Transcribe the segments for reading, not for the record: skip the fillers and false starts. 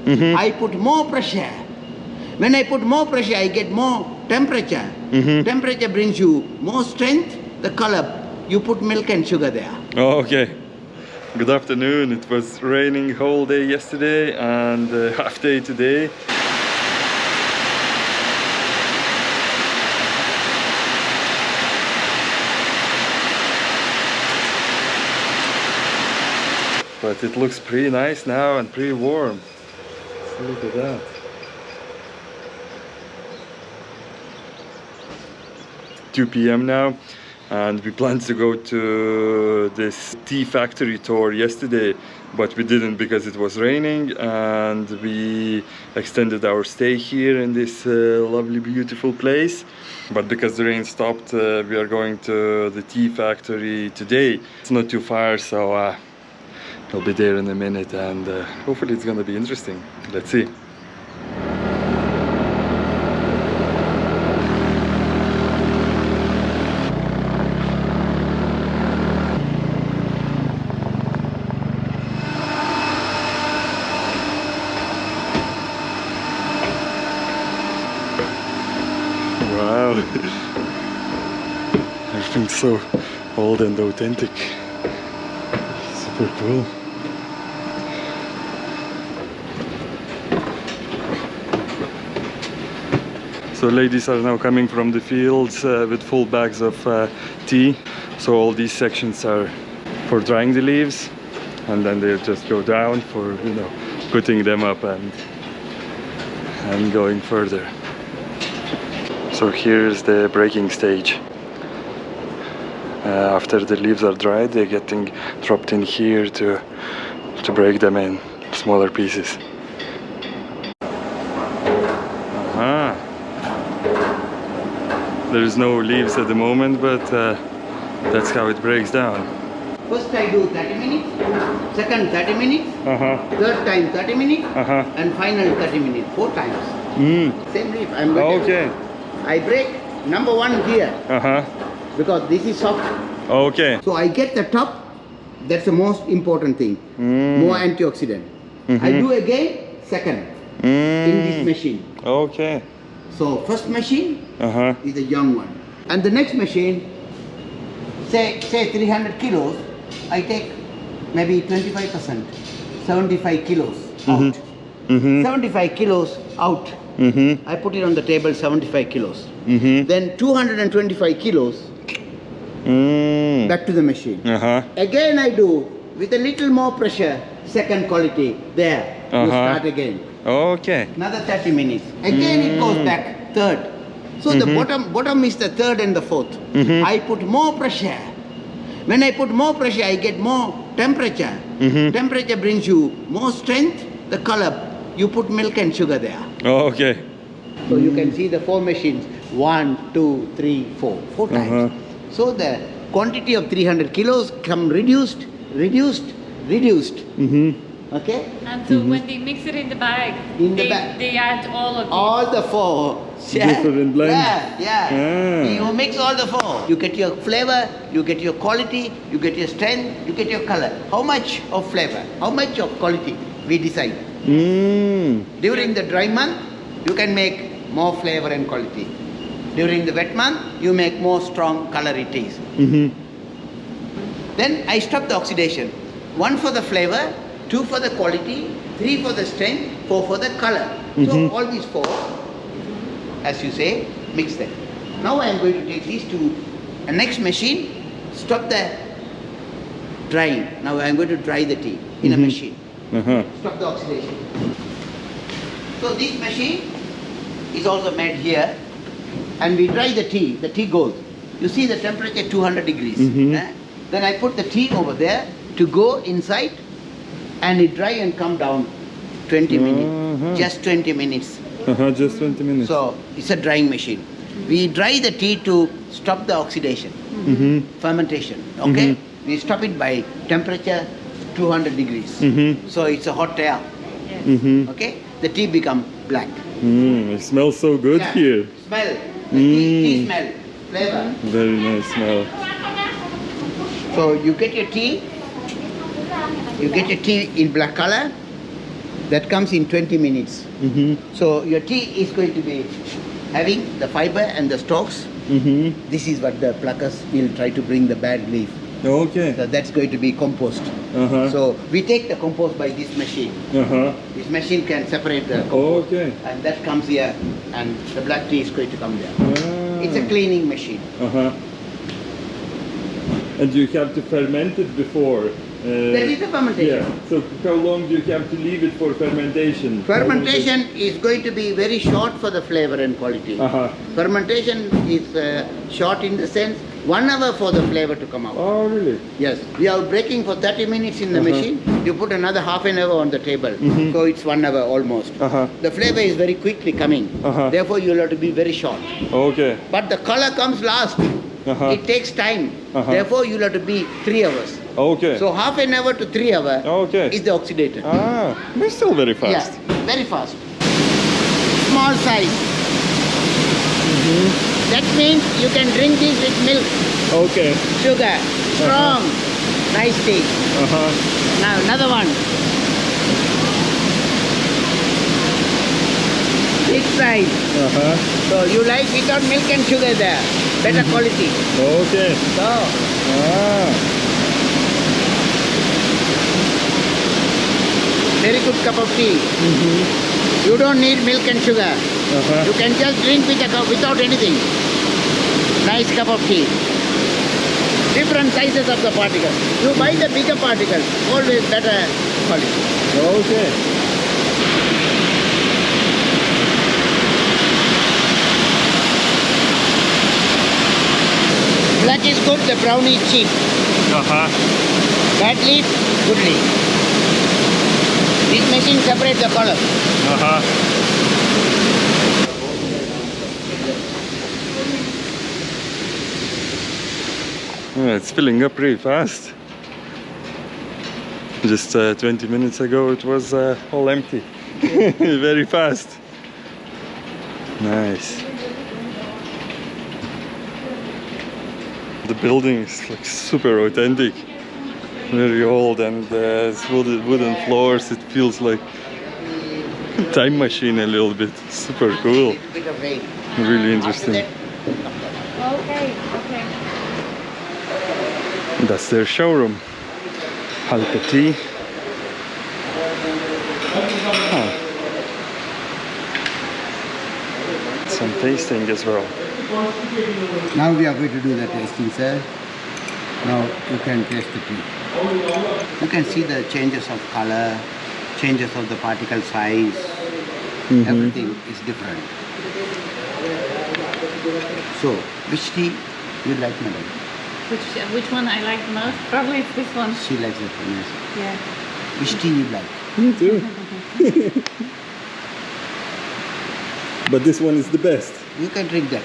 I put more pressure. When I put more pressure, I get more temperature. Temperature brings you more strength, the color. You put milk and sugar there. Oh, okay. Good afternoon. It was raining whole day yesterday and half day today. But it looks pretty nice now and pretty warm. Look at that. It's 2 p.m. now, and we planned to go to this tea factory tour yesterday, but we didn't because it was raining, and we extended our stay here in this lovely, beautiful place. But because the rain stopped, we are going to the tea factory today. It's not too far, so I'll be there in a minute, and hopefully it's gonna be interesting. Let's see. Wow. Everything's so old and authentic. Super cool. So ladies are now coming from the fields with full bags of tea. So all these sections are for drying the leaves, and then they just go down for, you know, putting them up and going further. So here's the breaking stage. After the leaves are dried, they're getting dropped in here to break them in smaller pieces. There is no leaves at the moment, but that's how it breaks down. First I do 30 minutes, second 30 minutes, third time 30 minutes, and final 30 minutes, 4 times. Same leaf. I'm going to I break number 1 here, because this is soft. Okay. So I get the top, that's the most important thing, more antioxidant. I do again, second, in this machine. Okay. So first machine is a young one, and the next machine, say 300 kilos, I take maybe 25%, 75 kilos out. 75 kilos out. I put it on the table, 75 kilos. Then 225 kilos back to the machine. Again I do with a little more pressure, second quality there. You start again. Okay. Another 30 minutes. Again it goes back, third. So the bottom is the third and the fourth. I put more pressure. When I put more pressure, I get more temperature. Temperature brings you more strength, the color. You put milk and sugar there. Okay. So you can see the 4 machines. 1, 2, 3, 4. 4 times. So the quantity of 300 kilos come reduced. Okay? And so when they mix it in the bag, they add all of these. All the 4. Different blends. Yeah. You mix all the 4. You get your flavor, you get your quality, you get your strength, you get your color. How much of flavor, how much of quality, we decide. During the dry month, you can make more flavor and quality. During the wet month, you make more strong color it is. Then I stop the oxidation. 1 for the flavor, 2 for the quality, 3 for the strength, 4 for the color. So all these 4, as you say, mix them. Now I am going to take these to a next machine, stop the drying. Now I am going to dry the tea in a machine. Stop the oxidation. So this machine is also made here, and we dry the tea goes. You see the temperature 200 degrees. Then I put the tea over there to go inside, and it dry and come down 20 minutes, just 20 minutes. Just 20 minutes. So it's a drying machine. We dry the tea to stop the oxidation, fermentation, okay? We stop it by temperature 200 degrees. So it's a hot air, okay? The tea become black. It smells so good here. Smell, the tea smell, flavor. Very nice smell. So you get your tea in black color, That comes in 20 minutes. So your tea is going to be having the fiber and the stalks. This is what the pluckers will try to bring the bad leaf. Okay. So that's going to be compost. So we take the compost by this machine. This machine can separate the compost. Okay. And that comes here, and the black tea is going to come there. It's a cleaning machine. And you have to ferment it before. That is the fermentation. Yeah. So how long do you have to leave it for fermentation? Fermentation is going to be very short for the flavor and quality. Fermentation is short in the sense 1 hour for the flavor to come out. Oh, really? Yes. We are breaking for 30 minutes in the machine. You put another half an hour on the table. So it's 1 hour almost. The flavor is very quickly coming. Therefore, you'll have to be very short. Okay. But the color comes last. It takes time. Therefore, you'll have to be 3 hours. Okay. So half an hour to 3 hours is the oxidator. It's still very fast. Yeah, very fast. Small size. That means you can drink this with milk, Okay. sugar, strong, nice tea. Now another one. Big size. So you like without milk and sugar there. Better quality. Okay. So very good cup of tea. You don't need milk and sugar. You can just drink with a cup without anything. Nice cup of tea. Different sizes of the particles. You buy the bigger particles, always better quality. Okay. Black is good, the brown is cheap. Bad leaf, good leaf. This machine separates the color. It's filling up pretty fast. Just 20 minutes ago it was all empty. Very fast. Nice. The building is like super authentic. Very old, and it's wooden floors. It feels like a time machine a little bit. Super cool. Bit of rain. Really interesting. Okay. That's their showroom. Halpewatte Tea. Some tasting as well. Now we are going to do the tasting, sir. Now you can taste the tea. You can see the changes of color, changes of the particle size. Everything is different. So, which tea you like, madam? Which one I like the most? Probably it's this one. She likes it the most. Yeah. Which tea you like? Me too. But this one is the best. You can drink that.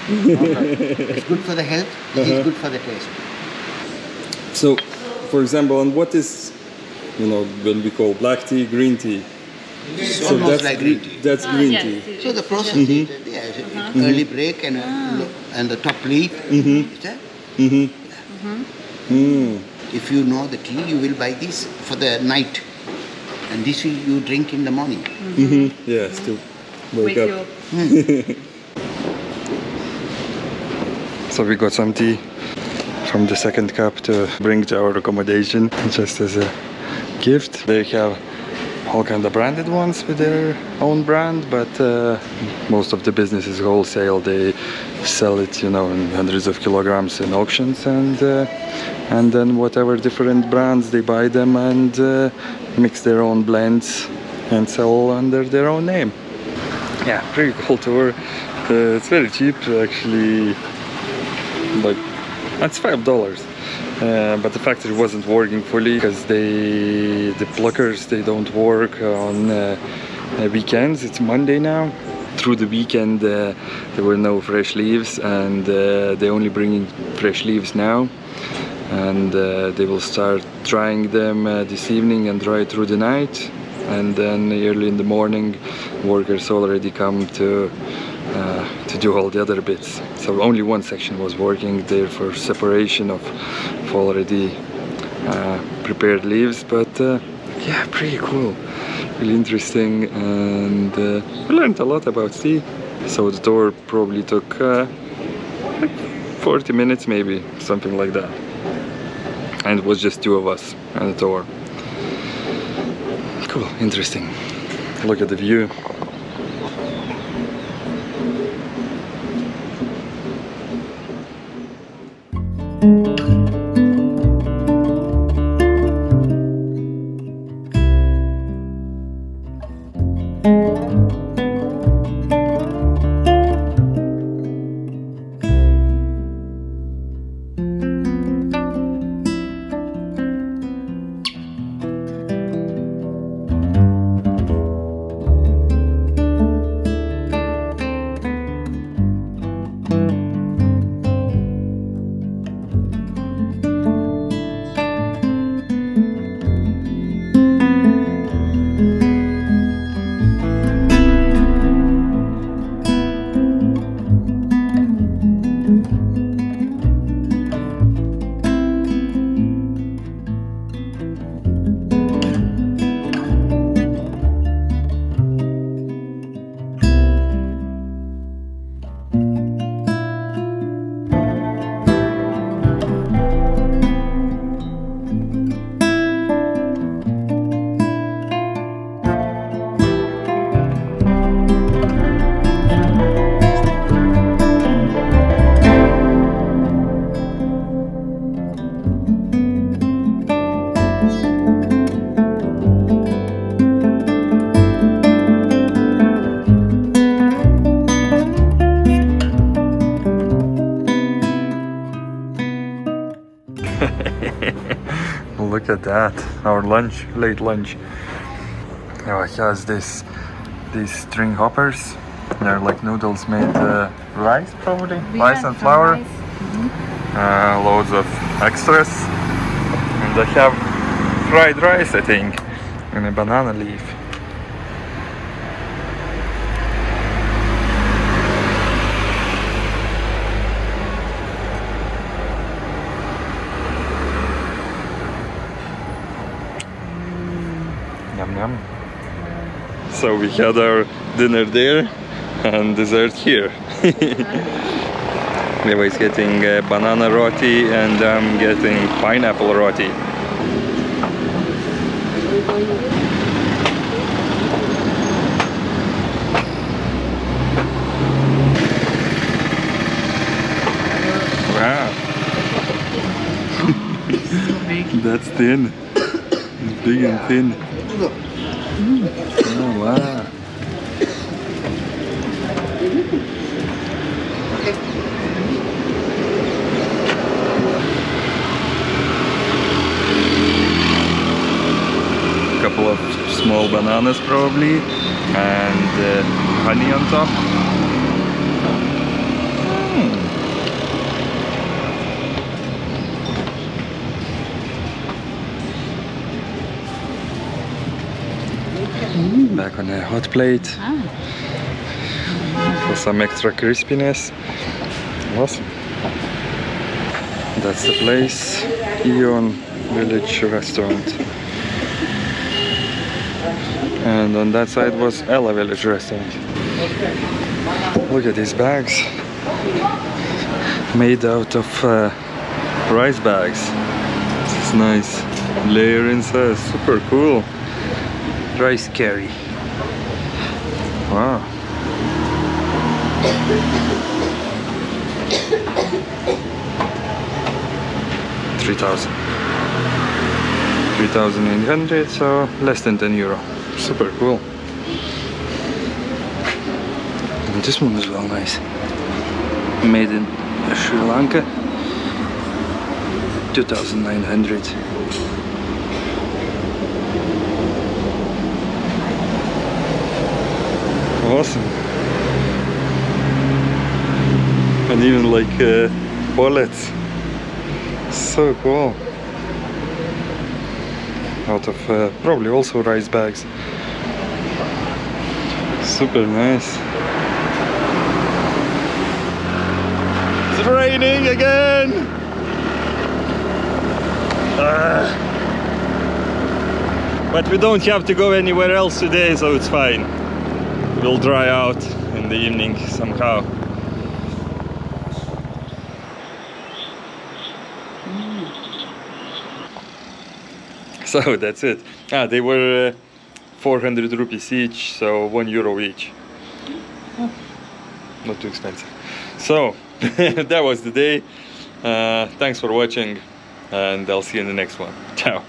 It's good for the health. It is good for the taste. So, for example, and what is, when we call black tea, green tea? It's So almost that's like green tea. That's green yes, tea. it So is. the process is early break and the top leaf. Is that? If you know the tea, you will buy this for the night, and this you drink in the morning. Yeah, still With wake up. your So we got some tea from the second cup to bring to our accommodation just as a gift. They have all kind of branded ones with their own brand, but most of the business is wholesale. They sell it, in hundreds of kilograms in auctions, and then whatever different brands they buy them and mix their own blends and sell under their own name. Yeah, pretty cool tour. It's very cheap actually. Like it's $5. But the factory wasn't working fully because the pluckers, they don't work on weekends. It's Monday now. Through the weekend there were no fresh leaves, and they're only bringing fresh leaves now, and they will start drying them this evening and dry through the night, and then early in the morning workers already come to do all the other bits. So only one section was working there for separation of already prepared leaves, but yeah, pretty cool. really interesting, and we learned a lot about tea. So the tour probably took like 40 minutes maybe, something like that. And it was just 2 of us on the tour. Cool, interesting. Look at the view. Look at that, our lunch, late lunch. Oh, it has these string hoppers. They're like noodles made rice, probably, rice and flour. Loads of extras, and they have fried rice, I think, and a banana leaf. Yum yum. So we had our dinner there and dessert here. Levi is getting banana roti and I'm getting pineapple roti. Wow. So big. That's thin. It's big and thin. Oh wow. Couple of small bananas probably, and honey on top. Back on a hot plate for some extra crispiness. Awesome. That's the place, Eon Village Restaurant. And on that side was Ella Village Restaurant. Look at these bags, made out of rice bags. It's nice. Layer inside, super cool. Rice curry. Wow. $3,800, so less than €10. Super cool. And this one was well nice. Made in Sri Lanka. 2,900. Awesome. And even like bullets. So cool. Out of probably also rice bags. Super nice. It's raining again! But we don't have to go anywhere else today, so it's fine. We'll dry out in the evening somehow. So that's it. They were 400 rupees each, so €1 each. Not too expensive. So that was the day. Thanks for watching, and I'll see you in the next one. Ciao.